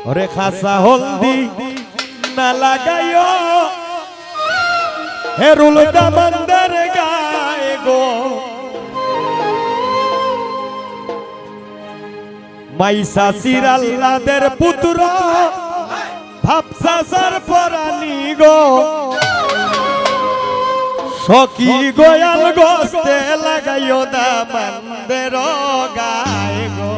ওরে খাসা হলদি না লাগাইও হেরুল দামন্দের গায়ে গো মাইসা সিরাল্লাদের পুত্র ভাবসা সার পরানি গো সখী গোয়াল গোস্তে লাগাইও দামন্দের গায়ে গো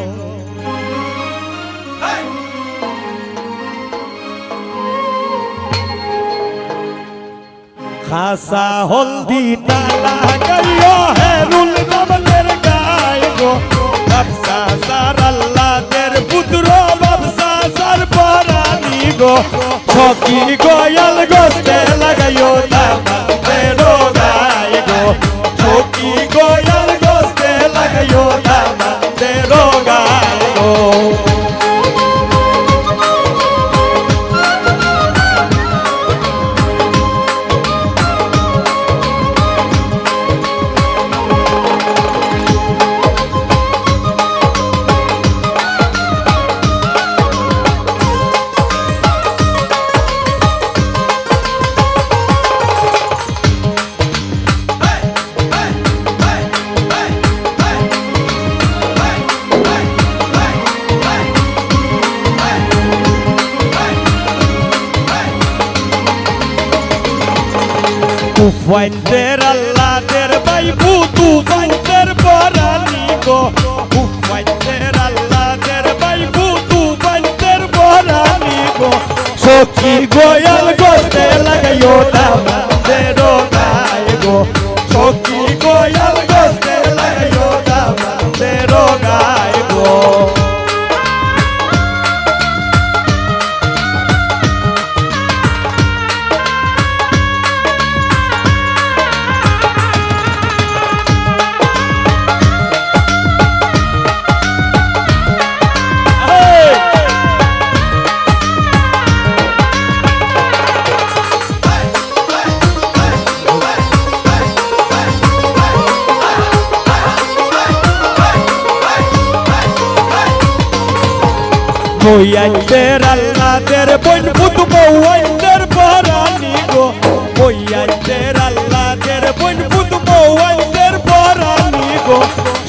খাসা হলদি না লাগাইও হেরুল দামন্দের গায়ে গো ভাবসা সার আল্লাদের পুত্র ভাবসা সার পরানি গো সখী গোয়াল গোস্তে লাগাইও দামন্দের গায়ে গো সখী গোয়াল গোস্তে লাগাইও দামন্দের গায়ে গো Ufainter Allader Baibu Tufainter Borani go Ufainter Allader Baibu Tufainter Borani go Soki goyal goste lagayo damandero gaye go Soki goyal goste lagayo damandero gaye go Moyanter Allader boin putu moyanter borani go Moyanter Allader boin putu moyanter borani go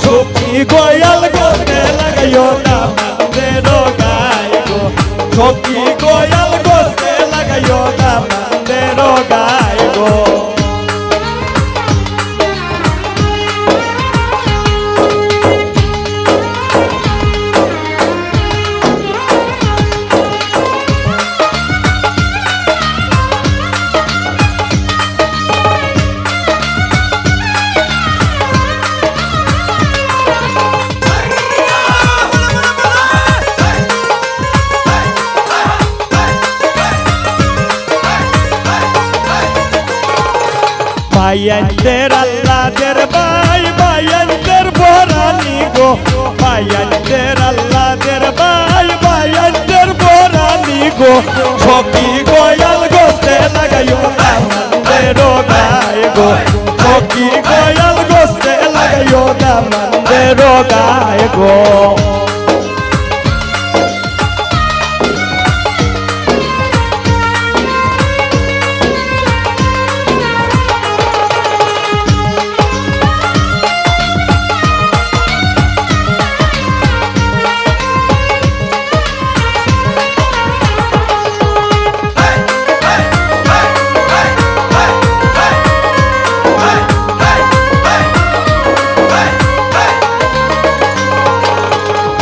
Soki goyal goste lagayo damandero gaye go Soki goyal goste lagayo damandero gaye go Bayanter Allader bay bayanter borani go Bayanter Allader bay bayanter borani go Soki goyal goste lagayo damandero gaye go Soki goyal goste lagayo damandero gaye go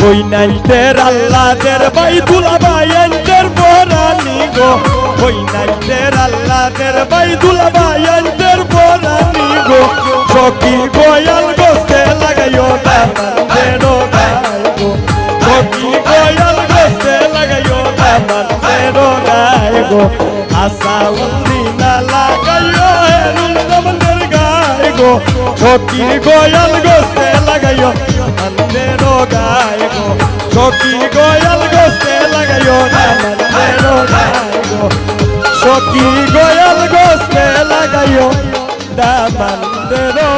Oynayter Allader Baydula bayanter borani go Oynayter Allader Baydula bayanter borani go Soki goyal goste lagayo damandero gaye go Soki goyal goste lagayo damandero gaye go Asa undina lagayo herul damandero gaye go Soki goyal goste lagayo damandero gaye go Soki goyal goste lagayo damandero gaye go Soki goyal goste lagayo damandero